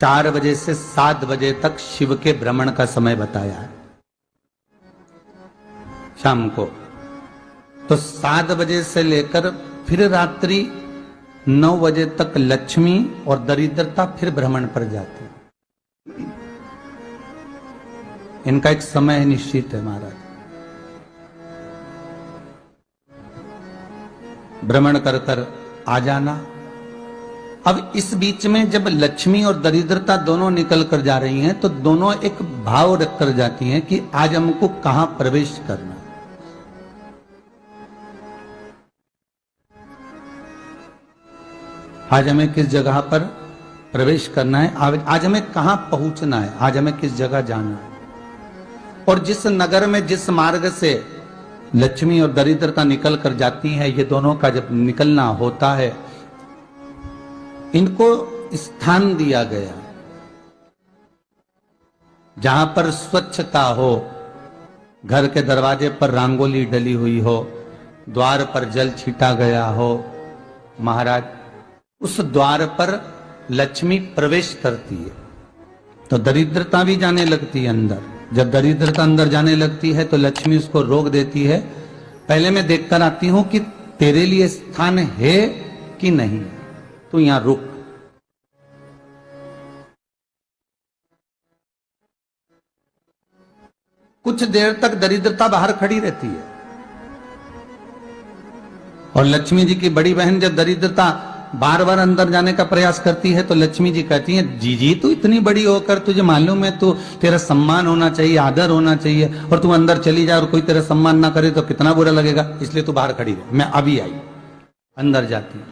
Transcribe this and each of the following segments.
4 बजे से 7 बजे तक शिव के भ्रमण का समय बताया है शाम को। तो 7 बजे से लेकर फिर रात्रि 9 बजे तक लक्ष्मी और दरिद्रता फिर भ्रमण पर जाती है। इनका एक समय निश्चित है महाराज। भ्रमण कर कर आ जाना। अब इस बीच में जब लक्ष्मी और दरिद्रता दोनों निकल कर जा रही हैं तो दोनों एक भाव रख कर जाती हैं कि आज हमको कहां प्रवेश करना, आज हमें किस जगह पर प्रवेश करना है, आज हमें कहां पहुंचना है, आज हमें किस जगह जाना है। और जिस नगर में जिस मार्ग से लक्ष्मी और दरिद्रता निकल कर जाती है, ये दोनों का जब निकलना होता है, इनको स्थान दिया गया जहां पर स्वच्छता हो, घर के दरवाजे पर रंगोली डली हुई हो, द्वार पर जल छीटा गया हो। महाराज उस द्वार पर लक्ष्मी प्रवेश करती है तो दरिद्रता भी जाने लगती है अंदर। जब दरिद्रता अंदर जाने लगती है तो लक्ष्मी उसको रोक देती है। पहले मैं देखकर आती हूं कि तेरे लिए स्थान है कि नहीं, तू यहां रुक। कुछ देर तक दरिद्रता बाहर खड़ी रहती है और लक्ष्मी जी की बड़ी बहन जब दरिद्रता बार बार अंदर जाने का प्रयास करती है तो लक्ष्मी जी कहती हैं, जी तू इतनी बड़ी होकर तुझे मालूम है तू तेरा सम्मान होना चाहिए, आदर होना चाहिए, और तू अंदर चली जाए और कोई तेरा सम्मान ना करे तो कितना बुरा लगेगा, इसलिए तू बाहर खड़ी रहे। मैं अभी आई। अंदर जाती है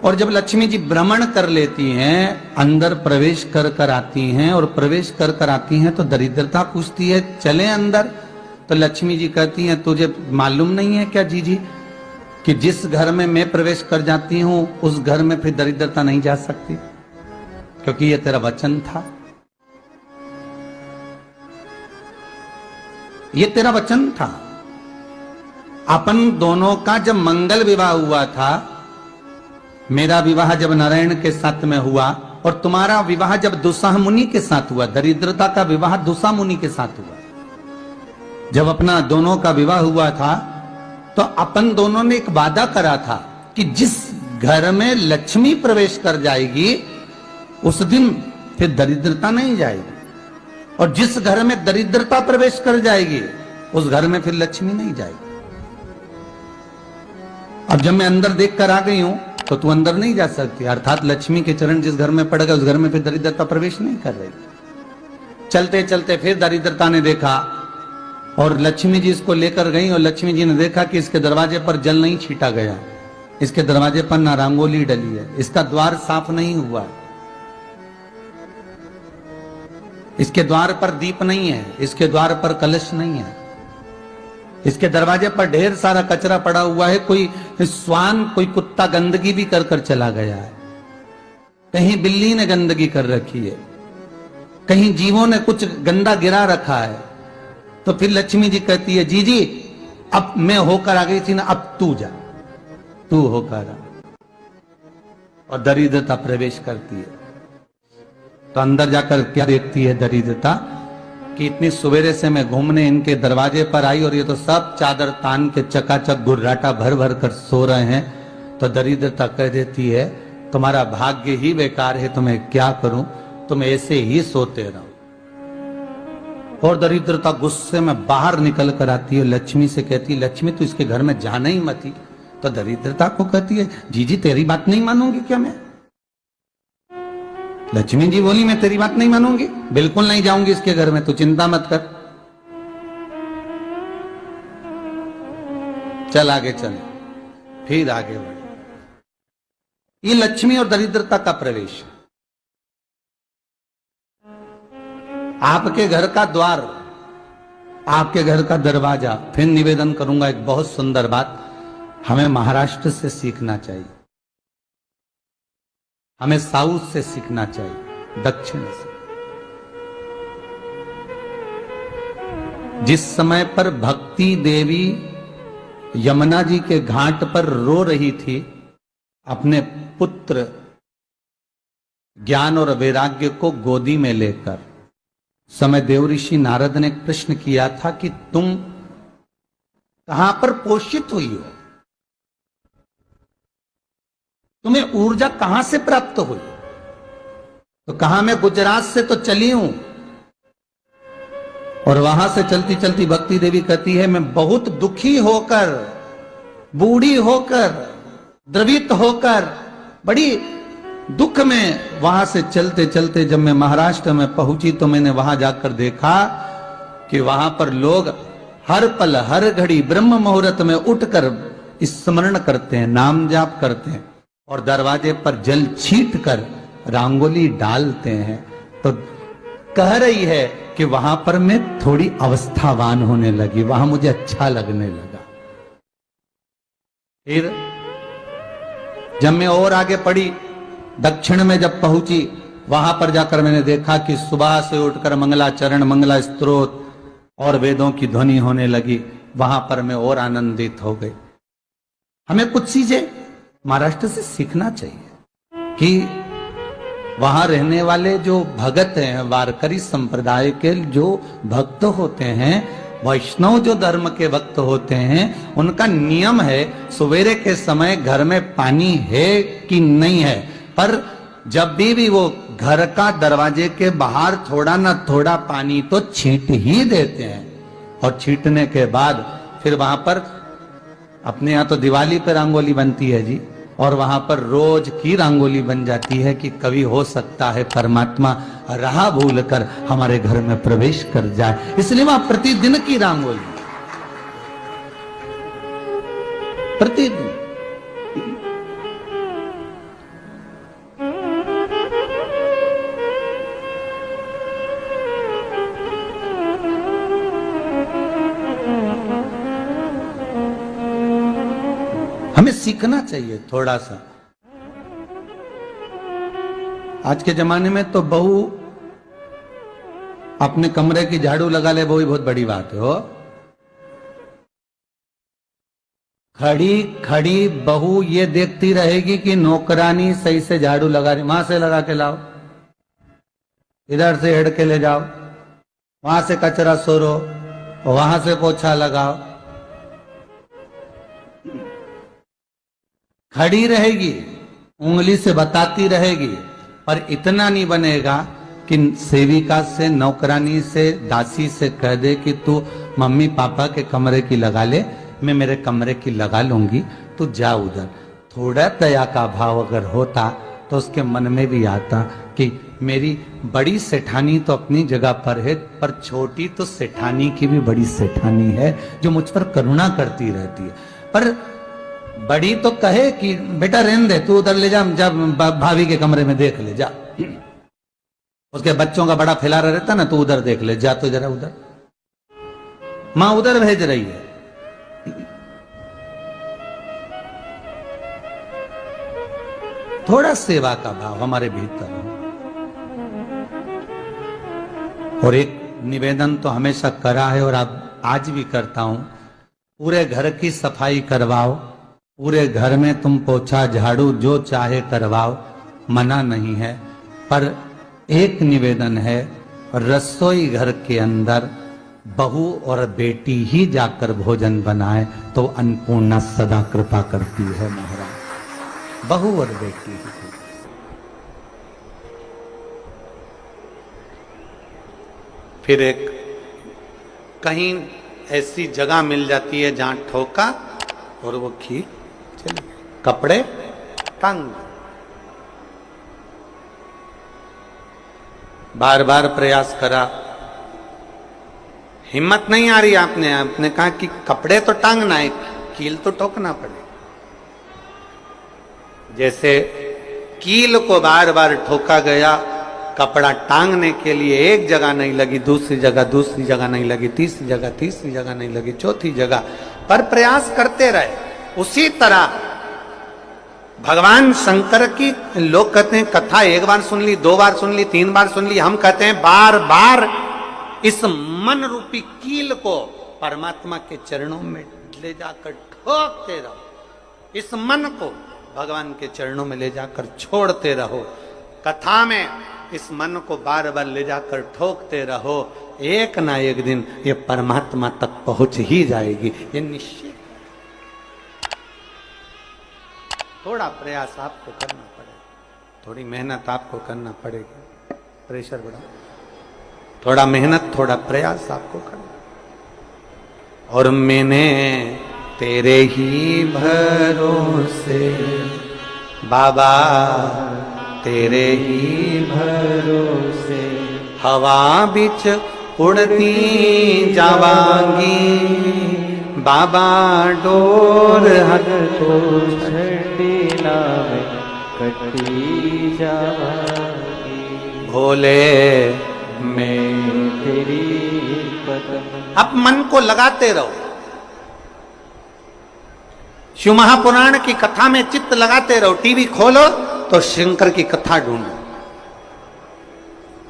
और जब लक्ष्मी जी भ्रमण कर लेती हैं, अंदर प्रवेश कर कर आती हैं और प्रवेश कर कर आती हैं तो दरिद्रता पूछती है चले अंदर। तो लक्ष्मी जी कहती हैं, तुझे मालूम नहीं है क्या जी कि जिस घर में मैं प्रवेश कर जाती हूं उस घर में फिर दरिद्रता नहीं जा सकती, क्योंकि ये तेरा वचन था, ये तेरा वचन था। अपन दोनों का जब मंगल विवाह हुआ था, मेरा विवाह जब नारायण के साथ में हुआ और तुम्हारा विवाह जब दुस्साह मुनि के साथ हुआ, दरिद्रता का विवाह दुस्साह मुनि के साथ हुआ। जब अपना दोनों का विवाह हुआ था तो अपन दोनों ने एक वादा करा था कि जिस घर में लक्ष्मी प्रवेश कर जाएगी उस दिन फिर दरिद्रता नहीं जाएगी, और जिस घर में दरिद्रता प्रवेश कर जाएगी उस घर में फिर लक्ष्मी नहीं जाएगी। अब जब मैं अंदर देख कर आ गई हूं तो तू अंदर नहीं जा सकती, अर्थात लक्ष्मी के चरण जिस घर में पड़ गए उस घर में फिर दरिद्रता प्रवेश नहीं कर रही। चलते चलते फिर दरिद्रता ने देखा और लक्ष्मी जी इसको लेकर गई और लक्ष्मी जी ने देखा कि इसके दरवाजे पर जल नहीं छीटा गया, इसके दरवाजे पर ना रंगोली डली है, इसका द्वार साफ नहीं हुआ, इसके द्वार पर दीप नहीं है, इसके द्वार पर कलश नहीं है, इसके दरवाजे पर ढेर सारा कचरा पड़ा हुआ है, कोई स्वान कोई कुत्ता गंदगी भी कर कर चला गया है, कहीं बिल्ली ने गंदगी कर रखी है, कहीं जीवों ने कुछ गंदा गिरा रखा है। तो फिर लक्ष्मी जी कहती है, जी अब मैं होकर आ गई थी ना, अब तू जा, तू होकर आ। और दरिद्रता प्रवेश करती है तो अंदर जाकर क्या देखती है दरिद्रता कि इतनी सवेरे से मैं घूमने इनके दरवाजे पर आई और ये तो सब चादर तान के चकाचक गुर्राटा भर भर कर सो रहे हैं। तो दरिद्रता कह देती है, तुम्हारा भाग्य ही बेकार है, तुम्हें क्या करूं, तुम ऐसे ही सोते रहो। और दरिद्रता गुस्से में बाहर निकल कर आती है, लक्ष्मी से कहती है, लक्ष्मी तू इसके घर में जाना ही मत ही। तो दरिद्रता को कहती है, जी तेरी बात नहीं मानूंगी क्या मैं? लक्ष्मी जी बोली, मैं तेरी बात नहीं मानूंगी, बिल्कुल नहीं जाऊंगी इसके घर में, तू चिंता मत कर, चल आगे चल। फिर आगे बढ़े। ये लक्ष्मी और दरिद्रता का प्रवेश। आपके घर का द्वार, आपके घर का दरवाजा। फिर निवेदन करूंगा एक बहुत सुंदर बात, हमें महाराष्ट्र से सीखना चाहिए, हमें साउथ से सीखना चाहिए, दक्षिण से। जिस समय पर भक्ति देवी यमुना जी के घाट पर रो रही थी अपने पुत्र ज्ञान और वैराग्य को गोदी में लेकर समय देव ऋषि नारद ने प्रश्न किया था कि तुम कहां पर पोषित हुई हो, तुम्हें ऊर्जा कहां से प्राप्त हुई? तो कहा मैं गुजरात से तो चली हूं। और वहां से चलती चलती भक्ति देवी कहती है मैं बहुत दुखी होकर, बूढ़ी होकर, द्रवित होकर, बड़ी दुख में वहां से चलते चलते जब मैं महाराष्ट्र में पहुंची तो मैंने वहां जाकर देखा कि वहां पर लोग हर पल हर घड़ी ब्रह्म मुहूर्त में उठकर स्मरण करते हैं, नाम जाप करते हैं और दरवाजे पर जल छीट कर रंगोली डालते हैं। तो कह रही है कि वहां पर मैं थोड़ी अवस्थावान होने लगी, वहां मुझे अच्छा लगने लगा। फिर जब मैं और आगे पढ़ी, दक्षिण में जब पहुंची, वहां पर जाकर मैंने देखा कि सुबह से उठकर मंगलाचरण, मंगला स्तोत्र और वेदों की ध्वनि होने लगी। वहां पर मैं और आनंदित हो गई। हमें कुछ चीजें महाराष्ट्र से सीखना चाहिए कि वहां रहने वाले जो भगत हैं, वारकरी संप्रदाय के जो भक्त होते हैं, वैष्णव जो धर्म के भक्त होते हैं, उनका नियम है सवेरे के समय घर में पानी है कि नहीं है, पर जब भी वो घर का दरवाजे के बाहर थोड़ा ना थोड़ा पानी तो छींट ही देते हैं। और छींटने के बाद फिर वहां पर अपने यहाँ तो दिवाली पर रंगोली बनती है जी, और वहां पर रोज की रंगोली बन जाती है कि कभी हो सकता है परमात्मा राह भूल कर हमारे घर में प्रवेश कर जाए, इसलिए वहां प्रतिदिन की रंगोली, प्रतिदिन। हमें सीखना चाहिए थोड़ा सा। आज के जमाने में तो बहू अपने कमरे की झाड़ू लगा ले, वो ही बहुत बड़ी बात है। हो खड़ी खड़ी बहू ये देखती रहेगी कि नौकरानी सही से झाड़ू लगा रही, वहां से लगा के लाओ, इधर से हेड़ के ले जाओ, वहां से कचरा सोरो, वहां से पोछा लगाओ। खड़ी रहेगी, उंगली से बताती रहेगी, पर इतना नहीं बनेगा कि सेविका से, नौकरानी से, दासी से कह दे कि तू मम्मी पापा के कमरे की लगा ले, मैं मेरे कमरे की लगा लूंगी, तू जा उधर। थोड़ा दया का भाव अगर होता तो उसके मन में भी आता कि मेरी बड़ी सेठानी तो अपनी जगह पर है, पर छोटी तो सेठानी की भी बड़ी सेठानी है जो मुझ पर करुणा करती रहती है। पर बड़ी तो कहे कि बेटा रहने दे, तू उधर ले जा, जब भाभी के कमरे में देख ले जा, उसके बच्चों का बड़ा फैलारा रहता ना, तू उधर देख ले जा, तो जरा उधर, मां उधर भेज रही है। थोड़ा सेवा का भाव हमारे भीतर हो। और एक निवेदन तो हमेशा करा है और अब आज भी करता हूं, पूरे घर की सफाई करवाओ, पूरे घर में तुम पोछा झाड़ू जो चाहे करवाओ, मना नहीं है, पर एक निवेदन है, रसोई घर के अंदर बहू और बेटी ही जाकर भोजन बनाए तो अन्नपूर्णा सदा कृपा करती है महाराज, बहू और बेटी ही। फिर एक कहीं ऐसी जगह मिल जाती है जहां ठोका और वो खींच चलिए, कपड़े टांग, बार बार प्रयास करा, हिम्मत नहीं आ रही, आपने कहा कि कपड़े तो टांगना है, कील तो ठोकना पड़े। जैसे कील को बार बार ठोका गया, कपड़ा टांगने के लिए एक जगह नहीं लगी, दूसरी जगह नहीं लगी, तीसरी जगह नहीं लगी, चौथी जगह पर प्रयास करते रहे। उसी तरह भगवान शंकर की, लोग कहते हैं कथा एक बार सुन ली, 2 बार सुन ली, 3 बार सुन ली, हम कहते हैं बार बार इस मन रूपी कील को परमात्मा के चरणों में ले जाकर ठोकते रहो, इस मन को भगवान के चरणों में ले जाकर छोड़ते रहो, कथा में इस मन को बार बार ले जाकर ठोकते रहो, एक ना एक दिन ये परमात्मा तक पहुंच ही जाएगी, ये निश्चित। थोड़ा प्रयास आपको करना पड़ेगा, थोड़ी मेहनत आपको करना पड़ेगी। प्रेशर बढ़ा, थोड़ा मेहनत थोड़ा प्रयास आपको करना। और मैंने तेरे ही भरोसे बाबा, तेरे ही भरोसे हवा बिच उड़ती जावांगी बाबा, डोर हद तो छड़ी लावे कटी जावांगी भोले मैं तेरी कदम। अब मन को लगाते रहो, शिव महापुराण की कथा में चित्त लगाते रहो। टीवी खोलो तो शंकर की कथा ढूंढो,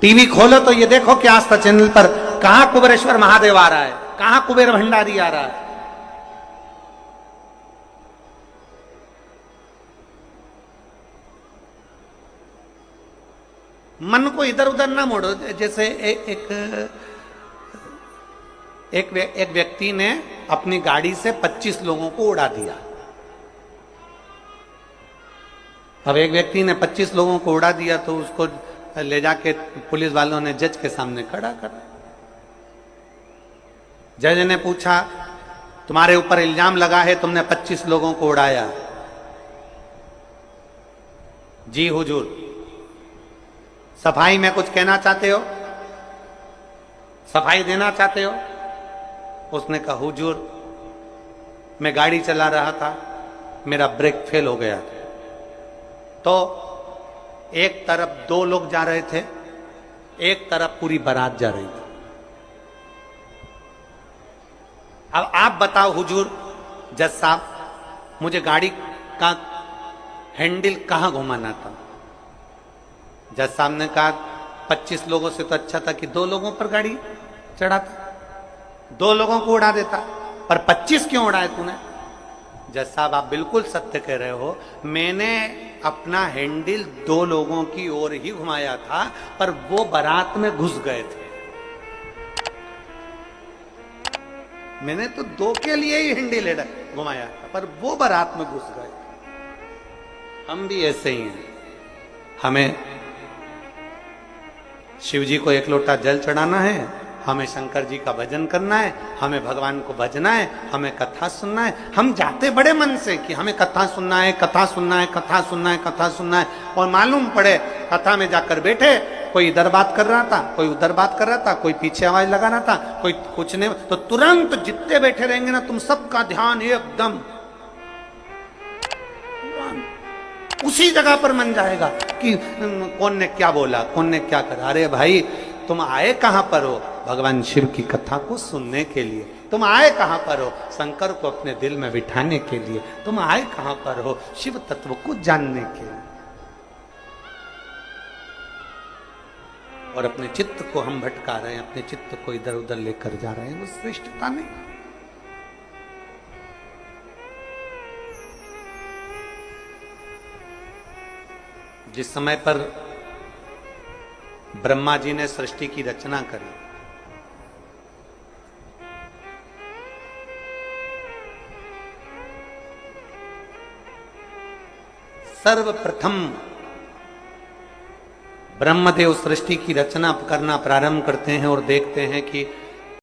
टीवी खोलो तो ये देखो कि आस्था चैनल पर कहां कुबेरेश्वर महादेव आ रहा है, कहां कुबेर भंडारी आ रहा है। मन को इधर उधर ना मोड़ो। जैसे एक व्यक्ति ने अपनी गाड़ी से 25 लोगों को उड़ा दिया। अब एक व्यक्ति ने 25 लोगों को उड़ा दिया तो उसको ले जाके पुलिस वालों ने जज के सामने खड़ा कर। जज ने पूछा, तुम्हारे ऊपर इल्जाम लगा है तुमने 25 लोगों को उड़ाया। जी हुजूर, सफाई में कुछ कहना चाहते हो, सफाई देना चाहते हो? उसने कहा, हुजूर मैं गाड़ी चला रहा था, मेरा ब्रेक फेल हो गया था, तो एक तरफ 2 लोग जा रहे थे, एक तरफ पूरी बारात जा रही थी। अब आप बताओ हुजूर, जज साहब, मुझे गाड़ी का हैंडल कहां घुमाना था? जज साहब ने कहा, 25 लोगों से तो अच्छा था कि 2 लोगों पर गाड़ी चढ़ाता, 2 लोगों को उड़ा देता, पर 25 क्यों उड़ाए तूने? जज साहब, आप बिल्कुल सत्य कह रहे हो, मैंने अपना हैंडल 2 लोगों की ओर ही घुमाया था, पर वो बारात में घुस गए थे। मैंने तो 2 के लिए ही हैंडल घुमाया था, पर वो बारात में घुस गए। हम भी ऐसे ही हैं। हमें शिव जी को 1 लोटा जल चढ़ाना है, हमें शंकर जी का भजन करना है, हमें भगवान को भजना है, हमें कथा सुनना है। हम जाते बड़े मन से कि हमें कथा सुनना है, कथा सुनना है, कथा सुनना है, कथा सुनना है, और मालूम पड़े कथा में जाकर बैठे, कोई इधर बात कर रहा था, कोई उधर बात कर रहा था, कोई पीछे आवाज लगा रहा था, कोई कुछ नहीं, तो तुरंत जितने बैठे रहेंगे ना, तुम सबका ध्यान एकदम उसी जगह पर मन जाएगा कि कौन ने क्या बोला, कौन ने क्या करा। अरे भाई, तुम आए कहां पर हो? भगवान शिव की कथा को सुनने के लिए। तुम आए कहां पर हो? शंकर को अपने दिल में बिठाने के लिए। तुम आए कहां पर हो? शिव तत्व को जानने के लिए। और अपने चित्त को हम भटका रहे हैं, अपने चित्त को इधर उधर लेकर जा रहे हैं, वो श्रेष्ठता नहीं। जिस समय पर ब्रह्मा जी ने सृष्टि की रचना करी, सर्वप्रथम ब्रह्मदेव सृष्टि की रचना करना प्रारंभ करते हैं और देखते हैं कि